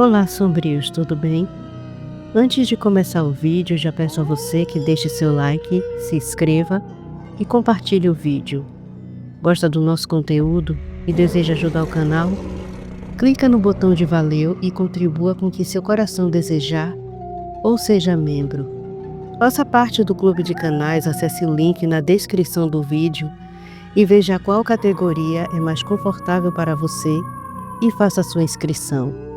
Olá, sombrios, tudo bem? Antes de começar o vídeo, já peço a você que deixe seu like, se inscreva e compartilhe o vídeo. Gosta do nosso conteúdo e deseja ajudar o canal? Clica no botão de valeu e contribua com o que seu coração desejar, ou seja membro. Faça parte do clube de canais, acesse o link na descrição do vídeo e veja qual categoria é mais confortável para você e faça sua inscrição.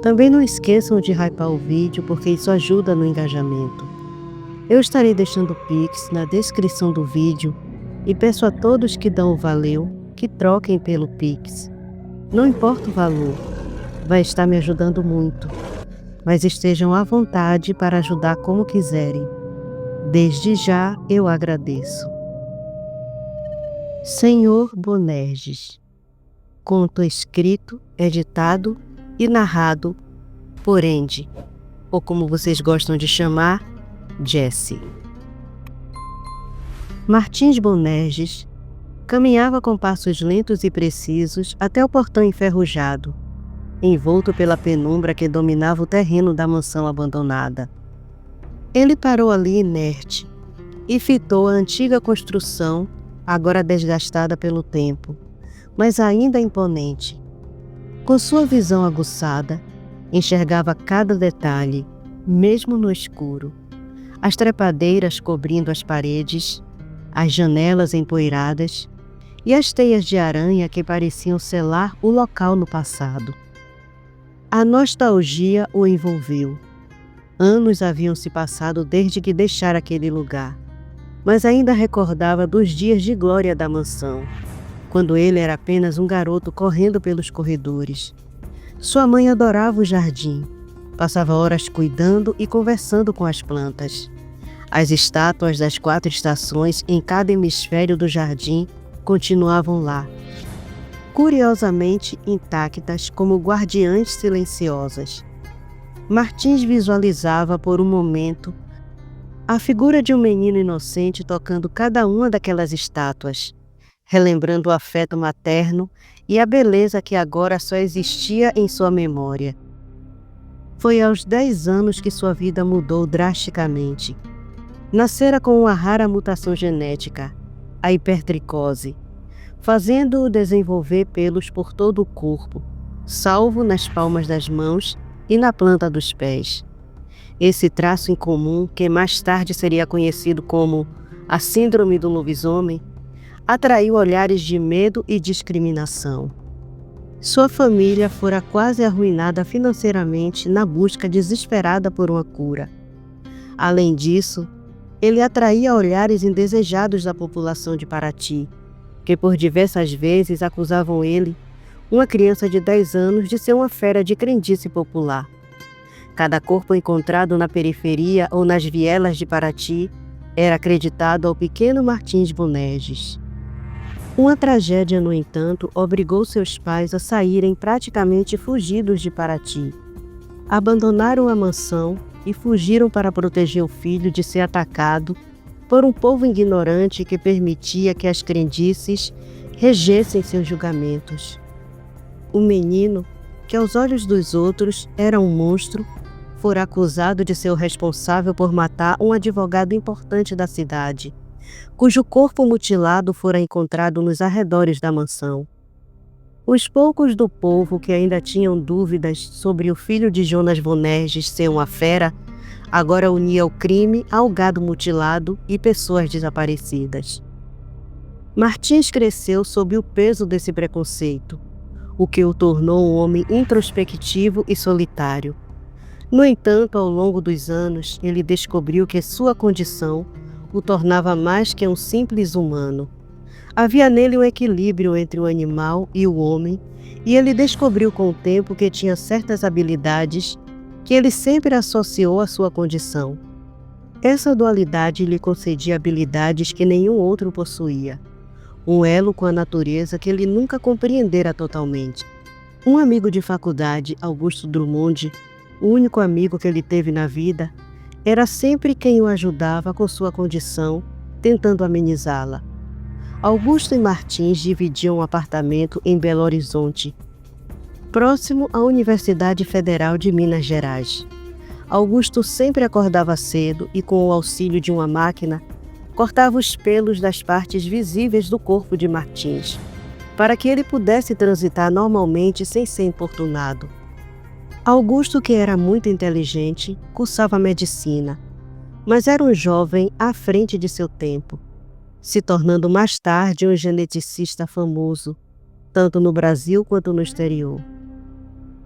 Também não esqueçam de hypar o vídeo porque isso ajuda no engajamento. Eu estarei deixando o Pix na descrição do vídeo e peço a todos que dão o valeu que troquem pelo Pix. Não importa o valor, vai estar me ajudando muito, mas estejam à vontade para ajudar como quiserem. Desde já eu agradeço. Senhor Bonerges. Conto escrito, editado e narrado por Andy, ou como vocês gostam de chamar, Jessie. Martins Bonerges caminhava com passos lentos e precisos até o portão enferrujado, envolto pela penumbra que dominava o terreno da mansão abandonada. Ele parou ali inerte e fitou a antiga construção, agora desgastada pelo tempo, mas ainda imponente. Com sua visão aguçada, enxergava cada detalhe, mesmo no escuro. As trepadeiras cobrindo as paredes, as janelas empoeiradas e as teias de aranha que pareciam selar o local no passado. A nostalgia o envolveu. Anos haviam se passado desde que deixara aquele lugar, mas ainda recordava dos dias de glória da mansão, quando ele era apenas um garoto correndo pelos corredores. Sua mãe adorava o jardim, passava horas cuidando e conversando com as plantas. As estátuas das 4 estações em cada hemisfério do jardim continuavam lá, curiosamente intactas como guardiãs silenciosas. Martins visualizava por um momento a figura de um menino inocente tocando cada uma daquelas estátuas, relembrando o afeto materno e a beleza que agora só existia em sua memória. Foi aos 10 anos que sua vida mudou drasticamente. Nascera com uma rara mutação genética, a hipertricose, fazendo-o desenvolver pelos por todo o corpo, salvo nas palmas das mãos e na planta dos pés. Esse traço incomum, que mais tarde seria conhecido como a síndrome do lobisomem, atraiu olhares de medo e discriminação. Sua família fora quase arruinada financeiramente na busca desesperada por uma cura. Além disso, ele atraía olhares indesejados da população de Paraty, que por diversas vezes acusavam ele, uma criança de 10 anos, de ser uma fera de crendice popular. Cada corpo encontrado na periferia ou nas vielas de Paraty era acreditado ao pequeno Martins Bonerges. Uma tragédia, no entanto, obrigou seus pais a saírem praticamente fugidos de Paraty. Abandonaram a mansão e fugiram para proteger o filho de ser atacado por um povo ignorante que permitia que as crendices regessem seus julgamentos. O menino, que aos olhos dos outros era um monstro, fora acusado de ser o responsável por matar um advogado importante da cidade, cujo corpo mutilado fora encontrado nos arredores da mansão. Os poucos do povo que ainda tinham dúvidas sobre o filho de Jonas Bonerges ser uma fera, agora unia o crime ao gado mutilado e pessoas desaparecidas. Martins cresceu sob o peso desse preconceito, o que o tornou um homem introspectivo e solitário. No entanto, ao longo dos anos, ele descobriu que sua condição o tornava mais que um simples humano. Havia nele um equilíbrio entre o animal e o homem, e ele descobriu com o tempo que tinha certas habilidades que ele sempre associou à sua condição. Essa dualidade lhe concedia habilidades que nenhum outro possuía, um elo com a natureza que ele nunca compreendera totalmente. Um amigo de faculdade, Augusto Drummond, o único amigo que ele teve na vida, era sempre quem o ajudava com sua condição, tentando amenizá-la. Augusto e Martins dividiam um apartamento em Belo Horizonte. Próximo à Universidade Federal de Minas Gerais. Augusto sempre acordava cedo e, com o auxílio de uma máquina, cortava os pelos das partes visíveis do corpo de Martins, para que ele pudesse transitar normalmente sem ser importunado. Augusto, que era muito inteligente, cursava medicina, mas era um jovem à frente de seu tempo, se tornando mais tarde um geneticista famoso, tanto no Brasil quanto no exterior.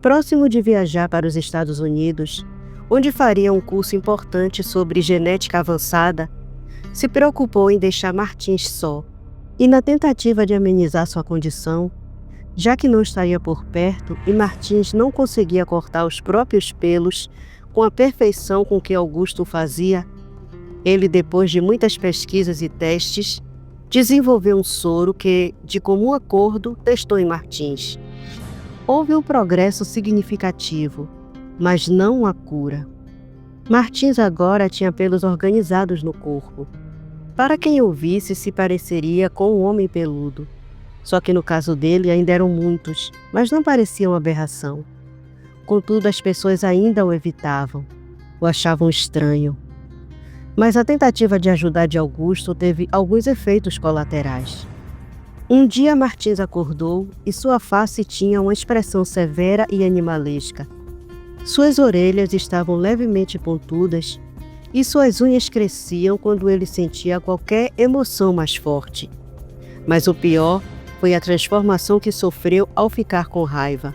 Próximo de viajar para os Estados Unidos, onde faria um curso importante sobre genética avançada, se preocupou em deixar Martins só, e na tentativa de amenizar sua condição, já que não estaria por perto e Martins não conseguia cortar os próprios pelos com a perfeição com que Augusto fazia, ele, depois de muitas pesquisas e testes, desenvolveu um soro que, de comum acordo, testou em Martins. Houve um progresso significativo, mas não a cura. Martins agora tinha pelos organizados no corpo. Para quem o visse, se pareceria com um homem peludo. Só que no caso dele ainda eram muitos, mas não parecia uma aberração. Contudo, as pessoas ainda o evitavam, o achavam estranho. Mas a tentativa de ajudar de Augusto teve alguns efeitos colaterais. Um dia Martins acordou e sua face tinha uma expressão severa e animalesca. Suas orelhas estavam levemente pontudas e suas unhas cresciam quando ele sentia qualquer emoção mais forte. Mas o pior foi a transformação que sofreu ao ficar com raiva.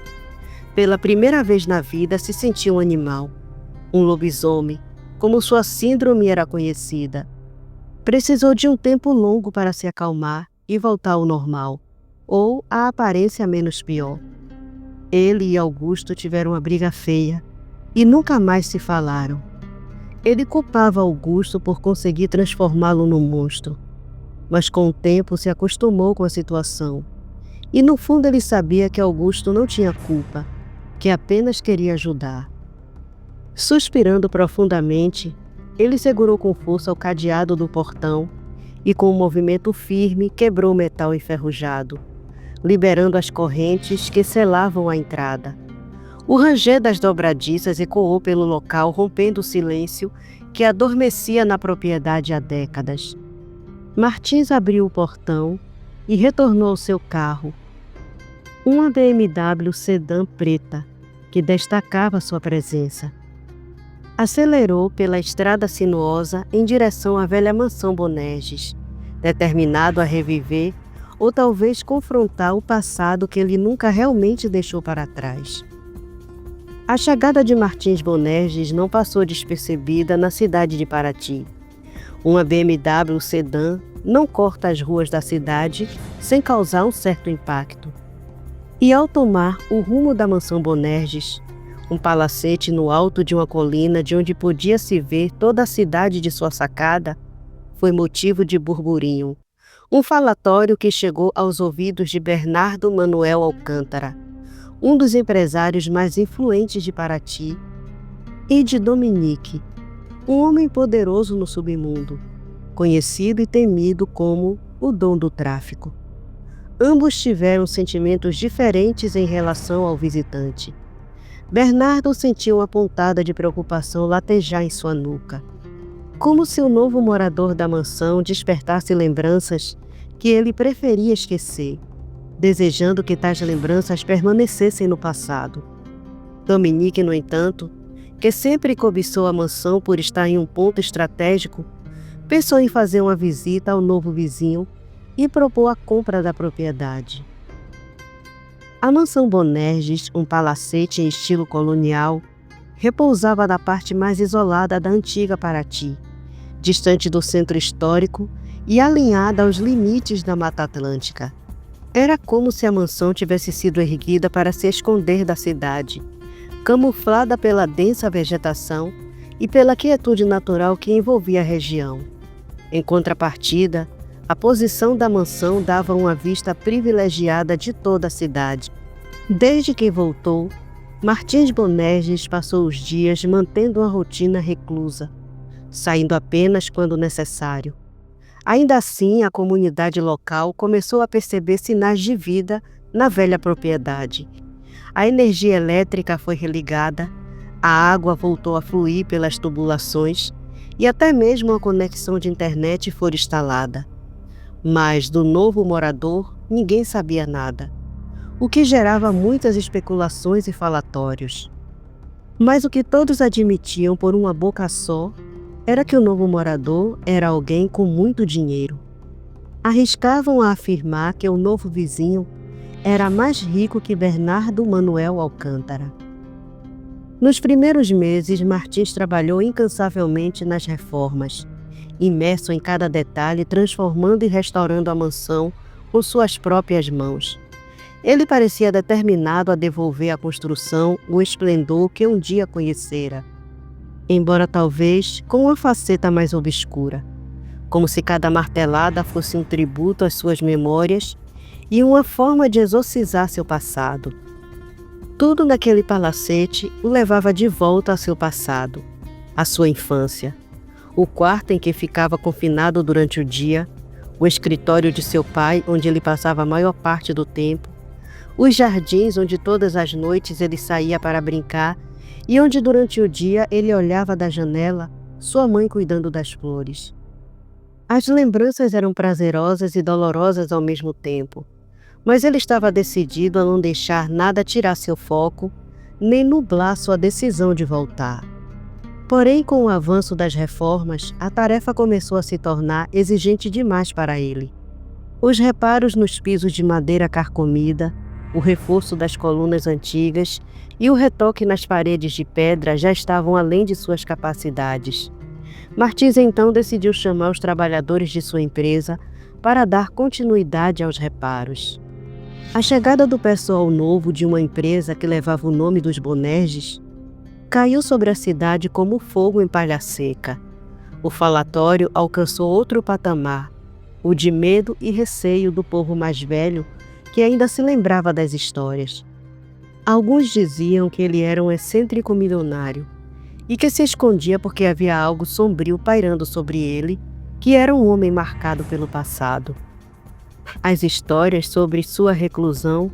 Pela primeira vez na vida se sentiu um animal, um lobisomem, como sua síndrome era conhecida. Precisou de um tempo longo para se acalmar e voltar ao normal, ou à aparência menos pior. Ele e Augusto tiveram uma briga feia e nunca mais se falaram. Ele culpava Augusto por conseguir transformá-lo num monstro, mas com o tempo se acostumou com a situação. E no fundo ele sabia que Augusto não tinha culpa, que apenas queria ajudar. Suspirando profundamente, ele segurou com força o cadeado do portão e, com um movimento firme, quebrou o metal enferrujado, liberando as correntes que selavam a entrada. O ranger das dobradiças ecoou pelo local, rompendo o silêncio que adormecia na propriedade há décadas. Martins abriu o portão e retornou ao seu carro, uma BMW sedã preta, que destacava sua presença. Acelerou pela estrada sinuosa em direção à velha mansão Bonerges, determinado a reviver ou talvez confrontar o passado que ele nunca realmente deixou para trás. A chegada de Martins Bonerges não passou despercebida na cidade de Paraty. Uma BMW sedã não corta as ruas da cidade sem causar um certo impacto. E ao tomar o rumo da mansão Bonerges, um palacete no alto de uma colina de onde podia se ver toda a cidade de sua sacada, foi motivo de burburinho. Um falatório que chegou aos ouvidos de Bernardo Manuel Alcântara, um dos empresários mais influentes de Paraty, e de Dominique, um homem poderoso no submundo, conhecido e temido como o Dom do Tráfico. Ambos tiveram sentimentos diferentes em relação ao visitante. Bernardo sentiu uma pontada de preocupação latejar em sua nuca, como se o novo morador da mansão despertasse lembranças que ele preferia esquecer, desejando que tais lembranças permanecessem no passado. Dominique, no entanto, que sempre cobiçou a mansão por estar em um ponto estratégico, pensou em fazer uma visita ao novo vizinho e propôs a compra da propriedade. A mansão Bonerges, um palacete em estilo colonial, repousava na parte mais isolada da antiga Paraty, distante do centro histórico e alinhada aos limites da Mata Atlântica. Era como se a mansão tivesse sido erguida para se esconder da cidade, camuflada pela densa vegetação e pela quietude natural que envolvia a região. Em contrapartida, a posição da mansão dava uma vista privilegiada de toda a cidade. Desde que voltou, Martins Bonerges passou os dias mantendo uma rotina reclusa, saindo apenas quando necessário. Ainda assim, a comunidade local começou a perceber sinais de vida na velha propriedade. A energia elétrica foi religada, a água voltou a fluir pelas tubulações e até mesmo a conexão de internet foi instalada. Mas do novo morador ninguém sabia nada, o que gerava muitas especulações e falatórios. Mas o que todos admitiam por uma boca só era que o novo morador era alguém com muito dinheiro. Arriscavam a afirmar que o novo vizinho era mais rico que Bernardo Manuel Alcântara. Nos primeiros meses, Martins trabalhou incansavelmente nas reformas, imerso em cada detalhe, transformando e restaurando a mansão com suas próprias mãos. Ele parecia determinado a devolver à construção o esplendor que um dia conhecera, embora talvez com uma faceta mais obscura, como se cada martelada fosse um tributo às suas memórias e uma forma de exorcizar seu passado. Tudo naquele palacete o levava de volta ao seu passado, à sua infância. O quarto em que ficava confinado durante o dia, o escritório de seu pai, onde ele passava a maior parte do tempo, os jardins onde todas as noites ele saía para brincar e onde durante o dia ele olhava da janela sua mãe cuidando das flores. As lembranças eram prazerosas e dolorosas ao mesmo tempo, mas ele estava decidido a não deixar nada tirar seu foco, nem nublar sua decisão de voltar. Porém, com o avanço das reformas, a tarefa começou a se tornar exigente demais para ele. Os reparos nos pisos de madeira carcomida, o reforço das colunas antigas e o retoque nas paredes de pedra já estavam além de suas capacidades. Martins então decidiu chamar os trabalhadores de sua empresa para dar continuidade aos reparos. A chegada do pessoal novo de uma empresa que levava o nome dos Bonerges caiu sobre a cidade como fogo em palha seca. O falatório alcançou outro patamar, o de medo e receio do povo mais velho que ainda se lembrava das histórias. Alguns diziam que ele era um excêntrico milionário e que se escondia porque havia algo sombrio pairando sobre ele, que era um homem marcado pelo passado. As histórias sobre sua reclusão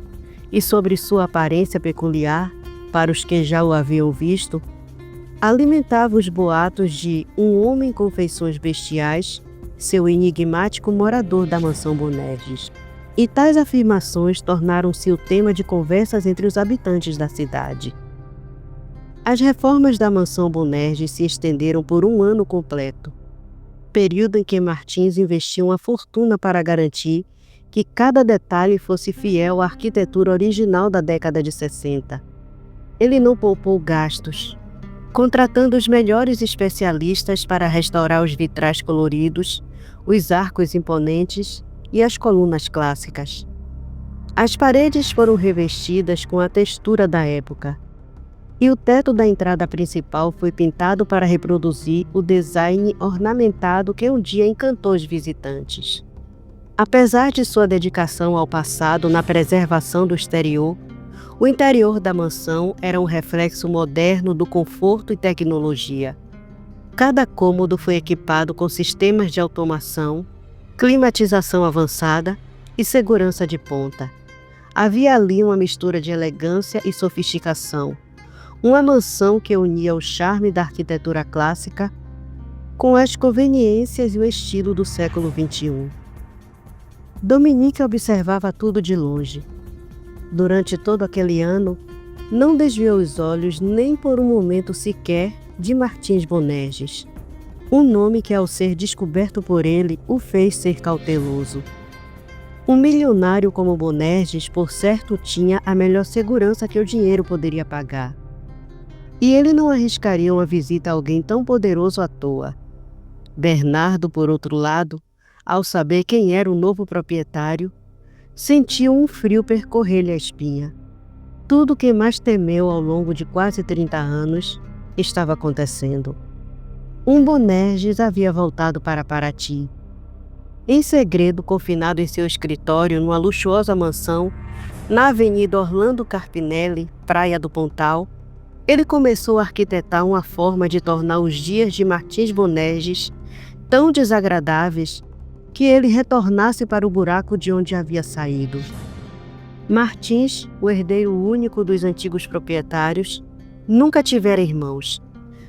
e sobre sua aparência peculiar, para os que já o haviam visto, alimentavam os boatos de um homem com feições bestiais, seu enigmático morador da mansão Bonerges. E tais afirmações tornaram-se o tema de conversas entre os habitantes da cidade. As reformas da mansão Bonerges se estenderam por um ano completo, período em que Martins investiu uma fortuna para garantir que cada detalhe fosse fiel à arquitetura original da década de 60. Ele não poupou gastos, contratando os melhores especialistas para restaurar os vitrais coloridos, os arcos imponentes e as colunas clássicas. As paredes foram revestidas com a textura da época, e o teto da entrada principal foi pintado para reproduzir o design ornamentado que um dia encantou os visitantes. Apesar de sua dedicação ao passado na preservação do exterior, o interior da mansão era um reflexo moderno do conforto e tecnologia. Cada cômodo foi equipado com sistemas de automação, climatização avançada e segurança de ponta. Havia ali uma mistura de elegância e sofisticação, uma mansão que unia o charme da arquitetura clássica com as conveniências e o estilo do século XXI. Dominique observava tudo de longe. Durante todo aquele ano, não desviou os olhos nem por um momento sequer de Martins Bonerges, um nome que, ao ser descoberto por ele, o fez ser cauteloso. Um milionário como Bonerges, por certo, tinha a melhor segurança que o dinheiro poderia pagar. E ele não arriscaria uma visita a alguém tão poderoso à toa. Bernardo, por outro lado, ao saber quem era o novo proprietário, sentiu um frio percorrer-lhe a espinha. Tudo o que mais temeu ao longo de quase 30 anos estava acontecendo. Um Bonerges havia voltado para Paraty. Em segredo, confinado em seu escritório numa luxuosa mansão, na Avenida Orlando Carpinelli, Praia do Pontal, ele começou a arquitetar uma forma de tornar os dias de Martins Bonerges tão desagradáveis que ele retornasse para o buraco de onde havia saído. Martins, o herdeiro único dos antigos proprietários, nunca tivera irmãos.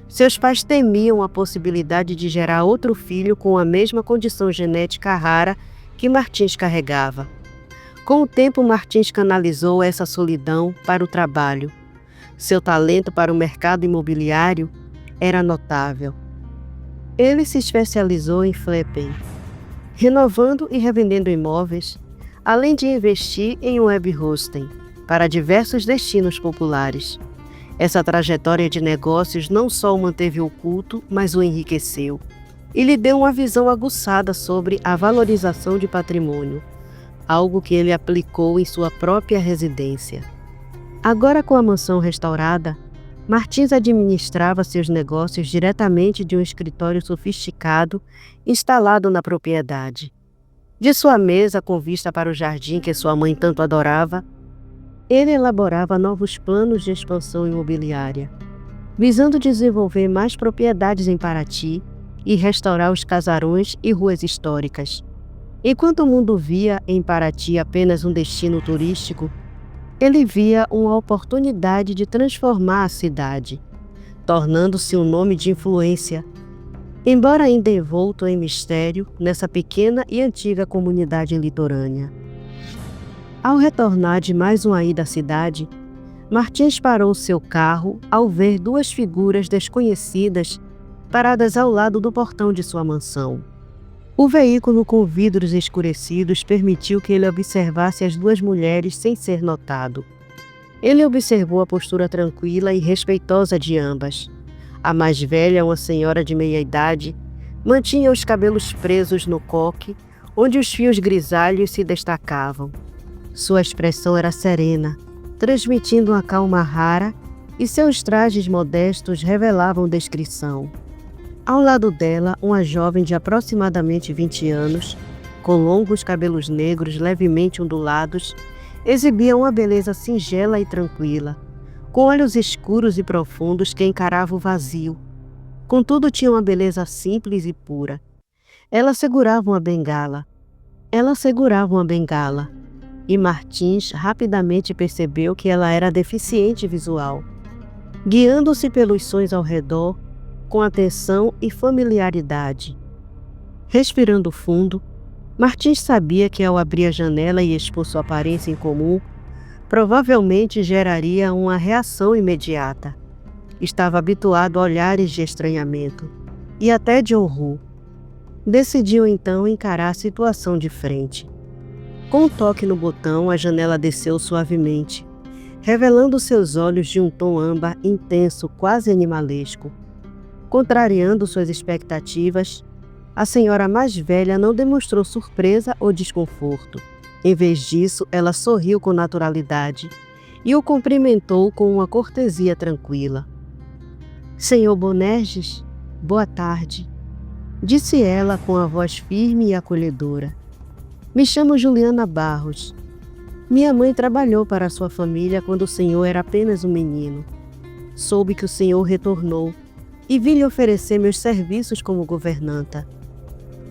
Seus pais temiam a possibilidade de gerar outro filho com a mesma condição genética rara que Martins carregava. Com o tempo, Martins canalizou essa solidão para o trabalho. Seu talento para o mercado imobiliário era notável. Ele se especializou em flipping, renovando e revendendo imóveis, além de investir em web hosting para diversos destinos populares. Essa trajetória de negócios não só o manteve oculto, mas o enriqueceu e lhe deu uma visão aguçada sobre a valorização de patrimônio, algo que ele aplicou em sua própria residência. Agora, com a mansão restaurada, Martins administrava seus negócios diretamente de um escritório sofisticado instalado na propriedade. De sua mesa com vista para o jardim que sua mãe tanto adorava, ele elaborava novos planos de expansão imobiliária, visando desenvolver mais propriedades em Paraty e restaurar os casarões e ruas históricas. Enquanto o mundo via em Paraty apenas um destino turístico, ele via uma oportunidade de transformar a cidade, tornando-se um nome de influência, embora ainda envolto em mistério nessa pequena e antiga comunidade litorânea. Ao retornar de mais uma ida à cidade, Martins parou seu carro ao ver duas figuras desconhecidas paradas ao lado do portão de sua mansão. O veículo com vidros escurecidos permitiu que ele observasse as duas mulheres sem ser notado. Ele observou a postura tranquila e respeitosa de ambas. A mais velha, uma senhora de meia-idade, mantinha os cabelos presos no coque, onde os fios grisalhos se destacavam. Sua expressão era serena, transmitindo uma calma rara, e seus trajes modestos revelavam descrição. Ao lado dela, uma jovem de aproximadamente 20 anos, com longos cabelos negros levemente ondulados, exibia uma beleza singela e tranquila, com olhos escuros e profundos que encaravam o vazio. Contudo, tinha uma beleza simples e pura. Ela segurava uma bengala. E Martins rapidamente percebeu que ela era deficiente visual. Guiando-se pelos sons ao redor, com atenção e familiaridade. Respirando fundo, Martins sabia que ao abrir a janela e expor sua aparência incomum, provavelmente geraria uma reação imediata. Estava habituado a olhares de estranhamento e até de horror. Decidiu então encarar a situação de frente. Com um toque no botão, a janela desceu suavemente, revelando seus olhos de um tom âmbar intenso, quase animalesco. Contrariando suas expectativas, a senhora mais velha não demonstrou surpresa ou desconforto. Em vez disso, ela sorriu com naturalidade e o cumprimentou com uma cortesia tranquila. "Senhor Bonerges, boa tarde", disse ela com a voz firme e acolhedora. "Me chamo Juliana Barros. Minha mãe trabalhou para sua família quando o senhor era apenas um menino. Soube que o senhor retornou e vim lhe oferecer meus serviços como governanta.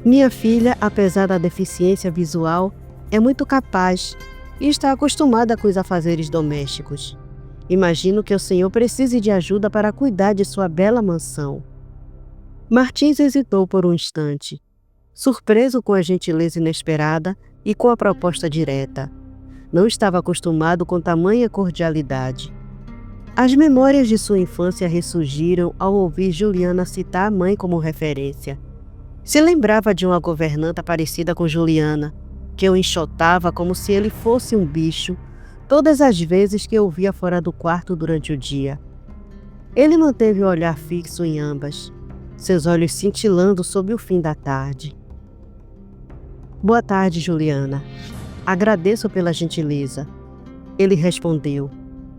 Minha filha, apesar da deficiência visual, é muito capaz e está acostumada com os afazeres domésticos. Imagino que o senhor precise de ajuda para cuidar de sua bela mansão." Martins hesitou por um instante, surpreso com a gentileza inesperada e com a proposta direta. Não estava acostumado com tamanha cordialidade. As memórias de sua infância ressurgiram ao ouvir Juliana citar a mãe como referência. Se lembrava de uma governanta parecida com Juliana, que o enxotava como se ele fosse um bicho, todas as vezes que o via fora do quarto durante o dia. Ele manteve o olhar fixo em ambas, seus olhos cintilando sob o fim da tarde. "Boa tarde, Juliana. Agradeço pela gentileza", ele respondeu,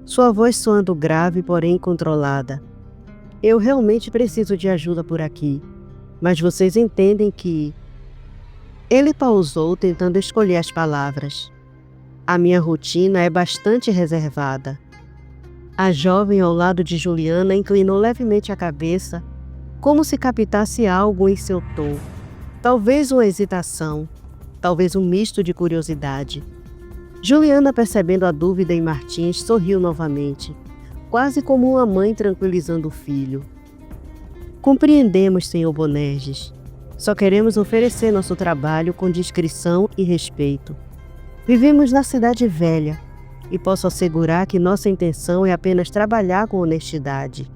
sua voz soando grave, porém controlada. "Eu realmente preciso de ajuda por aqui, mas vocês entendem que..." Ele pausou, tentando escolher as palavras. "A minha rotina é bastante reservada." A jovem ao lado de Juliana inclinou levemente a cabeça, como se captasse algo em seu tom. Talvez uma hesitação, talvez um misto de curiosidade. Juliana, percebendo a dúvida em Martins, sorriu novamente, quase como uma mãe tranquilizando o filho. Compreendemos, Sr. Bonerges. Só queremos oferecer nosso trabalho com discrição e respeito. Vivemos na cidade velha e posso assegurar que nossa intenção é apenas trabalhar com honestidade.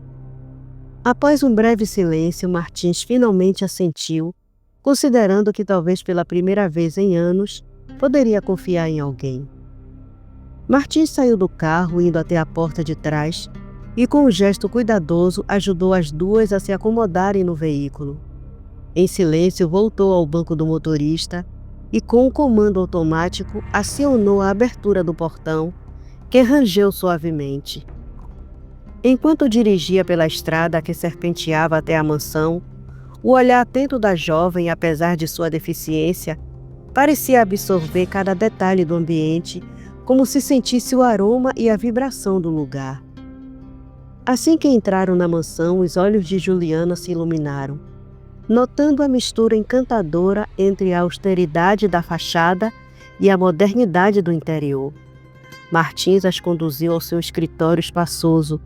Após um breve silêncio, Martins finalmente assentiu, considerando que talvez pela primeira vez em anos poderia confiar em alguém. Martins saiu do carro, indo até a porta de trás, e com um gesto cuidadoso ajudou as duas a se acomodarem no veículo. Em silêncio, voltou ao banco do motorista e, com um comando automático, acionou a abertura do portão, que rangeu suavemente. Enquanto dirigia pela estrada que serpenteava até a mansão, o olhar atento da jovem, apesar de sua deficiência, parecia absorver cada detalhe do ambiente, como se sentisse o aroma e a vibração do lugar. Assim que entraram na mansão, os olhos de Juliana se iluminaram, notando a mistura encantadora entre a austeridade da fachada e a modernidade do interior. Martins as conduziu ao seu escritório espaçoso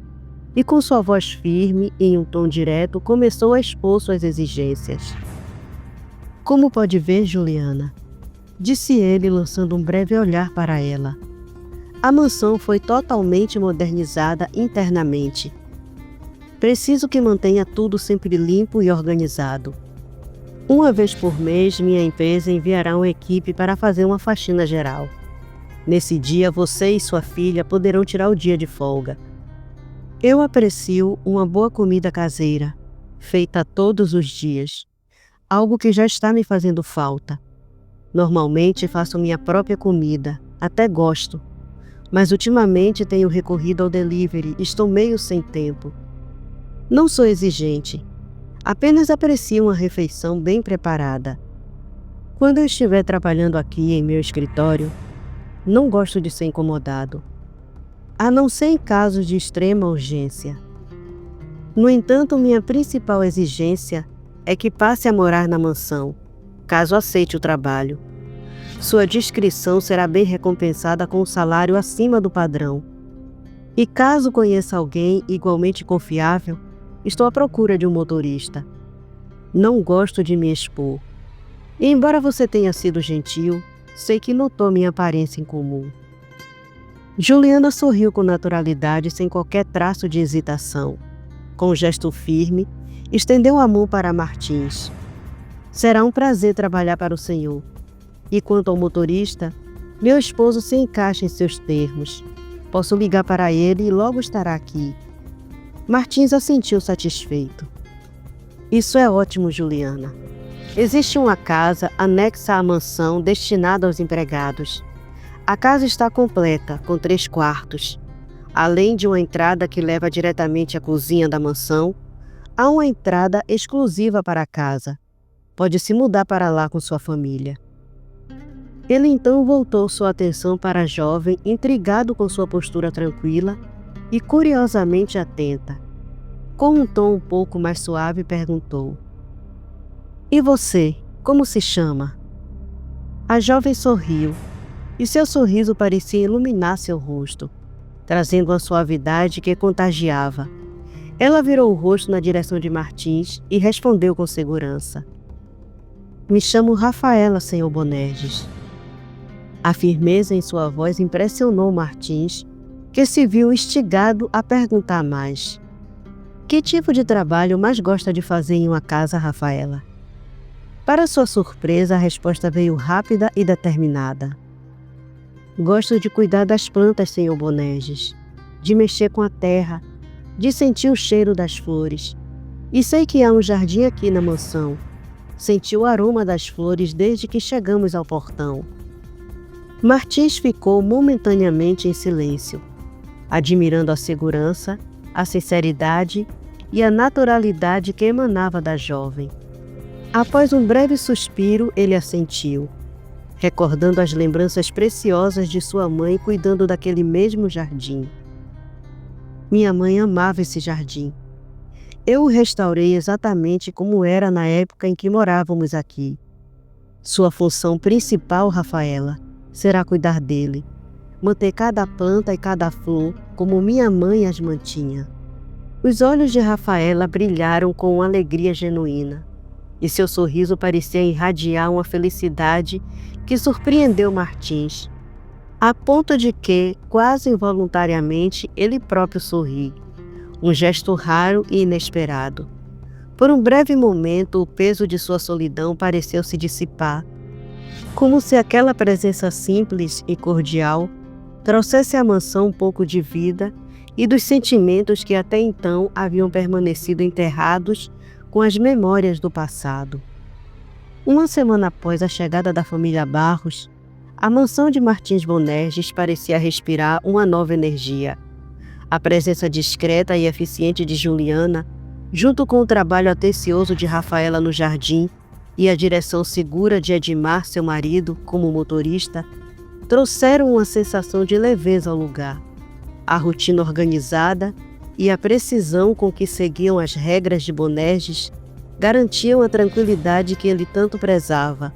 e, com sua voz firme e em um tom direto, começou a expor suas exigências. Como pode ver, Juliana, disse ele, lançando um breve olhar para ela. A mansão foi totalmente modernizada internamente. Preciso que mantenha tudo sempre limpo e organizado. Uma vez por mês, minha empresa enviará uma equipe para fazer uma faxina geral. Nesse dia, você e sua filha poderão tirar o dia de folga. Eu aprecio uma boa comida caseira, feita todos os dias, algo que já está me fazendo falta. Normalmente faço minha própria comida, até gosto, mas ultimamente tenho recorrido ao delivery e estou meio sem tempo. Não sou exigente, apenas aprecio uma refeição bem preparada. Quando eu estiver trabalhando aqui em meu escritório, não gosto de ser incomodado, a não ser em casos de extrema urgência. No entanto, minha principal exigência é que passe a morar na mansão, caso aceite o trabalho. Sua discrição será bem recompensada com um salário acima do padrão. E caso conheça alguém igualmente confiável, estou à procura de um motorista. Não gosto de me expor. E embora você tenha sido gentil, sei que notou minha aparência incomum. Juliana sorriu com naturalidade, sem qualquer traço de hesitação. Com um gesto firme, estendeu a mão para Martins. Será um prazer trabalhar para o senhor. E quanto ao motorista, meu esposo se encaixa em seus termos. Posso ligar para ele e logo estará aqui. Martins assentiu satisfeito. Isso é ótimo, Juliana. Existe uma casa anexa à mansão destinada aos empregados. A casa está completa, com 3 quartos. Além de uma entrada que leva diretamente à cozinha da mansão, há uma entrada exclusiva para a casa. Pode se mudar para lá com sua família. Ele então voltou sua atenção para a jovem, intrigado com sua postura tranquila e curiosamente atenta. Com um tom um pouco mais suave, perguntou: "E você, como se chama?" A jovem sorriu, e seu sorriso parecia iluminar seu rosto, trazendo uma suavidade que contagiava. Ela virou o rosto na direção de Martins e respondeu com segurança: "Me chamo Rafaela, Sr. Bonerges." A firmeza em sua voz impressionou Martins, que se viu instigado a perguntar mais. Que tipo de trabalho mais gosta de fazer em uma casa, Rafaela? Para sua surpresa, a resposta veio rápida e determinada. Gosto de cuidar das plantas, Sr. Bonerges, de mexer com a terra, de sentir o cheiro das flores. E sei que há um jardim aqui na mansão. Senti o aroma das flores desde que chegamos ao portão. Martins ficou momentaneamente em silêncio, admirando a segurança, a sinceridade e a naturalidade que emanava da jovem. Após um breve suspiro, ele assentiu, recordando as lembranças preciosas de sua mãe cuidando daquele mesmo jardim. Minha mãe amava esse jardim. Eu o restaurei exatamente como era na época em que morávamos aqui. Sua função principal, Rafaela, será cuidar dele, manter cada planta e cada flor como minha mãe as mantinha. Os olhos de Rafaela brilharam com uma alegria genuína, e seu sorriso parecia irradiar uma felicidade que surpreendeu Martins, a ponto de que, quase involuntariamente, ele próprio sorri, um gesto raro e inesperado. Por um breve momento, o peso de sua solidão pareceu se dissipar, como se aquela presença simples e cordial trouxesse à mansão um pouco de vida e dos sentimentos que até então haviam permanecido enterrados com as memórias do passado. Uma semana após a chegada da família Barros, a mansão de Martins Bonerges parecia respirar uma nova energia. A presença discreta e eficiente de Juliana, junto com o trabalho atencioso de Rafaela no jardim e a direção segura de Edmar, seu marido, como motorista, trouxeram uma sensação de leveza ao lugar. A rotina organizada e a precisão com que seguiam as regras de Bonerges garantiam a tranquilidade que ele tanto prezava,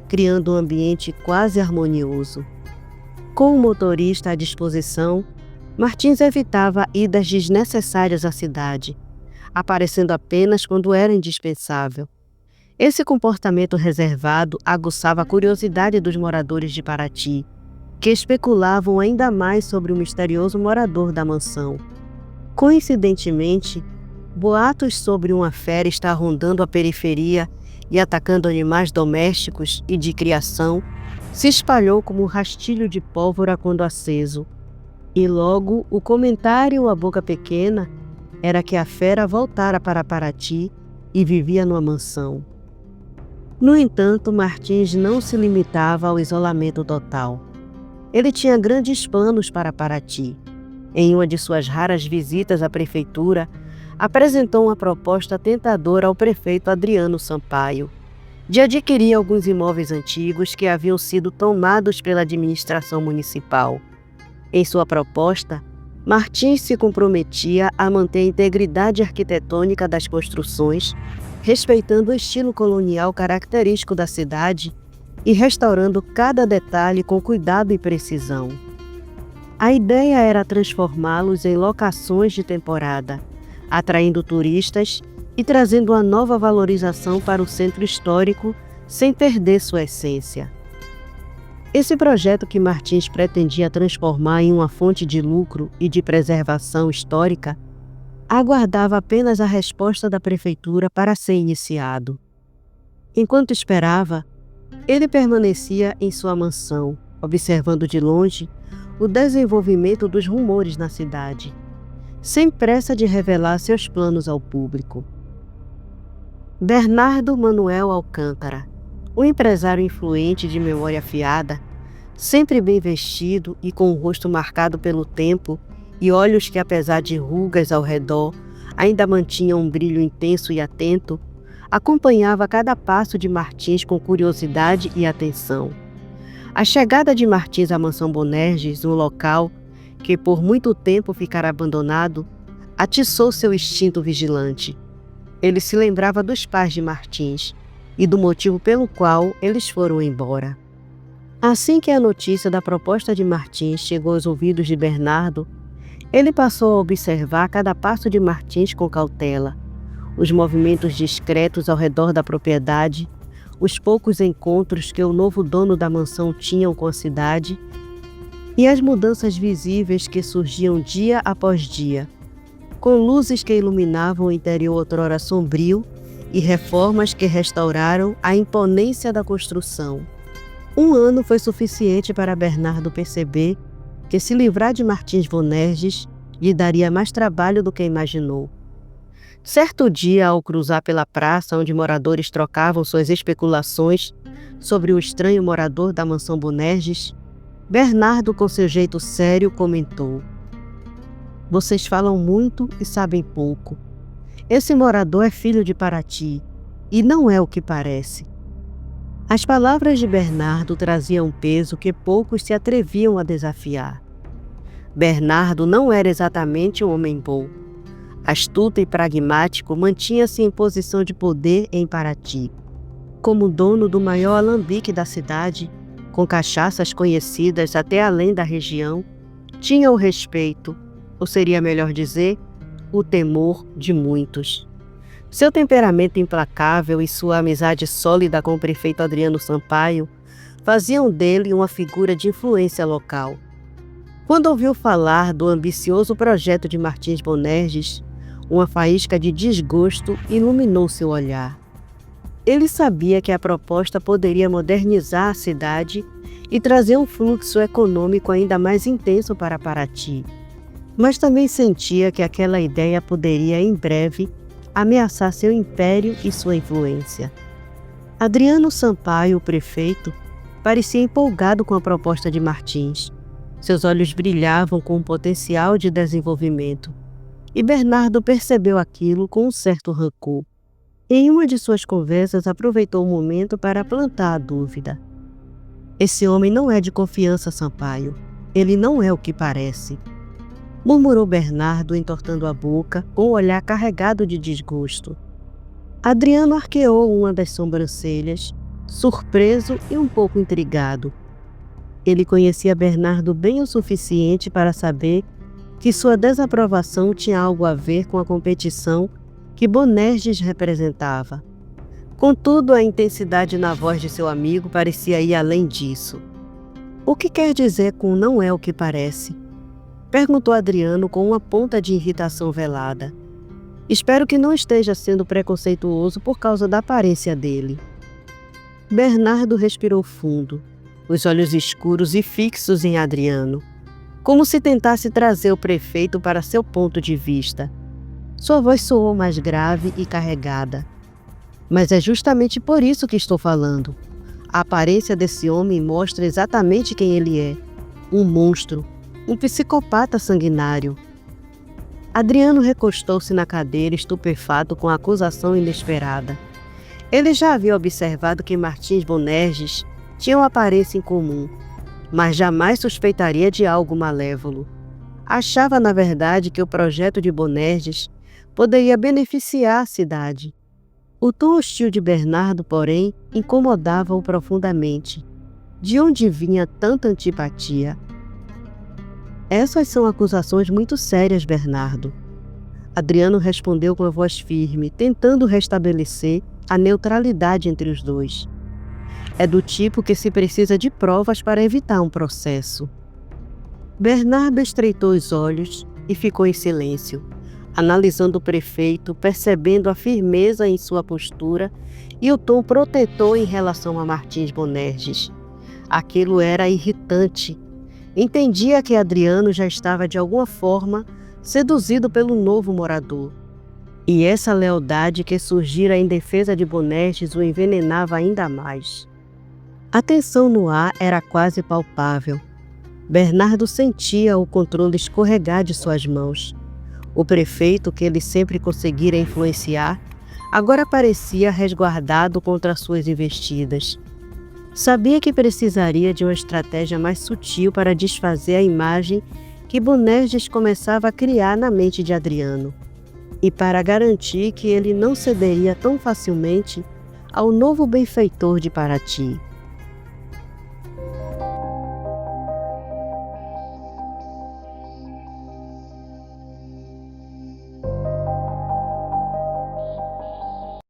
criando um ambiente quase harmonioso. Com o motorista à disposição, Martins evitava idas desnecessárias à cidade, aparecendo apenas quando era indispensável. Esse comportamento reservado aguçava a curiosidade dos moradores de Paraty, que especulavam ainda mais sobre o misterioso morador da mansão. Coincidentemente, boatos sobre uma fera estar rondando a periferia e atacando animais domésticos e de criação se espalhou como um rastilho de pólvora quando aceso. E logo o comentário à boca pequena era que a fera voltara para Paraty e vivia numa mansão. No entanto, Martins não se limitava ao isolamento total. Ele tinha grandes planos para Paraty. Em uma de suas raras visitas à prefeitura, apresentou uma proposta tentadora ao prefeito Adriano Sampaio, de adquirir alguns imóveis antigos que haviam sido tomados pela administração municipal. Em sua proposta, Martins se comprometia a manter a integridade arquitetônica das construções, respeitando o estilo colonial característico da cidade e restaurando cada detalhe com cuidado e precisão. A ideia era transformá-los em locações de temporada, atraindo turistas e trazendo uma nova valorização para o centro histórico sem perder sua essência. Esse projeto que Martins pretendia transformar em uma fonte de lucro e de preservação histórica aguardava apenas a resposta da prefeitura para ser iniciado. Enquanto esperava, ele permanecia em sua mansão, observando de longe o desenvolvimento dos rumores na cidade, sem pressa de revelar seus planos ao público. Bernardo Manuel Alcântara, um empresário influente de memória afiada, sempre bem vestido e com o rosto marcado pelo tempo e olhos que, apesar de rugas ao redor, ainda mantinham um brilho intenso e atento, acompanhava cada passo de Martins com curiosidade e atenção. A chegada de Martins à mansão Bonerges, um local que por muito tempo ficara abandonado, atiçou seu instinto vigilante. Ele se lembrava dos pais de Martins e do motivo pelo qual eles foram embora. Assim que a notícia da proposta de Martins chegou aos ouvidos de Bernardo, ele passou a observar cada passo de Martins com cautela, os movimentos discretos ao redor da propriedade, os poucos encontros que o novo dono da mansão tinha com a cidade e as mudanças visíveis que surgiam dia após dia, com luzes que iluminavam o interior outrora sombrio e reformas que restauraram a imponência da construção. Um ano foi suficiente para Bernardo perceber que se livrar de Martins Bonerges lhe daria mais trabalho do que imaginou. Certo dia, ao cruzar pela praça onde moradores trocavam suas especulações sobre o estranho morador da mansão Bonerges, Bernardo, com seu jeito sério, comentou: "Vocês falam muito e sabem pouco. Esse morador é filho de Paraty, e não é o que parece." As palavras de Bernardo traziam um peso que poucos se atreviam a desafiar. Bernardo não era exatamente um homem bom. Astuto e pragmático, mantinha-se em posição de poder em Paraty. Como dono do maior alambique da cidade, com cachaças conhecidas até além da região, tinha o respeito, ou seria melhor dizer, o temor de muitos. Seu temperamento implacável e sua amizade sólida com o prefeito Adriano Sampaio faziam dele uma figura de influência local. Quando ouviu falar do ambicioso projeto de Martins Bonerges, uma faísca de desgosto iluminou seu olhar. Ele sabia que a proposta poderia modernizar a cidade e trazer um fluxo econômico ainda mais intenso para Paraty, mas também sentia que aquela ideia poderia, em breve, ameaçar seu império e sua influência. Adriano Sampaio, o prefeito, parecia empolgado com a proposta de Martins. Seus olhos brilhavam com um potencial de desenvolvimento, e Bernardo percebeu aquilo com um certo rancor. Em uma de suas conversas, aproveitou o momento para plantar a dúvida. Esse homem não é de confiança, Sampaio. Ele não é o que parece, murmurou Bernardo, entortando a boca, com o olhar carregado de desgosto. Adriano arqueou uma das sobrancelhas, surpreso e um pouco intrigado. Ele conhecia Bernardo bem o suficiente para saber que sua desaprovação tinha algo a ver com a competição que Bonerges representava. Contudo, a intensidade na voz de seu amigo parecia ir além disso. "O que quer dizer com não é o que parece?" perguntou Adriano com uma ponta de irritação velada. "Espero que não esteja sendo preconceituoso por causa da aparência dele." Bernardo respirou fundo, os olhos escuros e fixos em Adriano, como se tentasse trazer o prefeito para seu ponto de vista. Sua voz soou mais grave e carregada. "Mas é justamente por isso que estou falando. A aparência desse homem mostra exatamente quem ele é. Um monstro, um psicopata sanguinário." Adriano recostou-se na cadeira, estupefato com a acusação inesperada. Ele já havia observado que Martins Bonerges tinha uma aparência incomum, mas jamais suspeitaria de algo malévolo. Achava, na verdade, que o projeto de Bonerges poderia beneficiar a cidade. O tom hostil de Bernardo, porém, incomodava-o profundamente. De onde vinha tanta antipatia? "Essas são acusações muito sérias, Bernardo." Adriano respondeu com a voz firme, tentando restabelecer a neutralidade entre os dois. "É do tipo que se precisa de provas para evitar um processo." Bernardo estreitou os olhos e ficou em silêncio, analisando o prefeito, percebendo a firmeza em sua postura e o tom protetor em relação a Martins Bonerges. Aquilo era irritante. Entendia que Adriano já estava de alguma forma seduzido pelo novo morador. E essa lealdade que surgira em defesa de Bonerges o envenenava ainda mais. A tensão no ar era quase palpável. Bernardo sentia o controle escorregar de suas mãos. O prefeito, que ele sempre conseguira influenciar, agora parecia resguardado contra suas investidas. Sabia que precisaria de uma estratégia mais sutil para desfazer a imagem que Bonerges começava a criar na mente de Adriano, e para garantir que ele não cederia tão facilmente ao novo benfeitor de Paraty.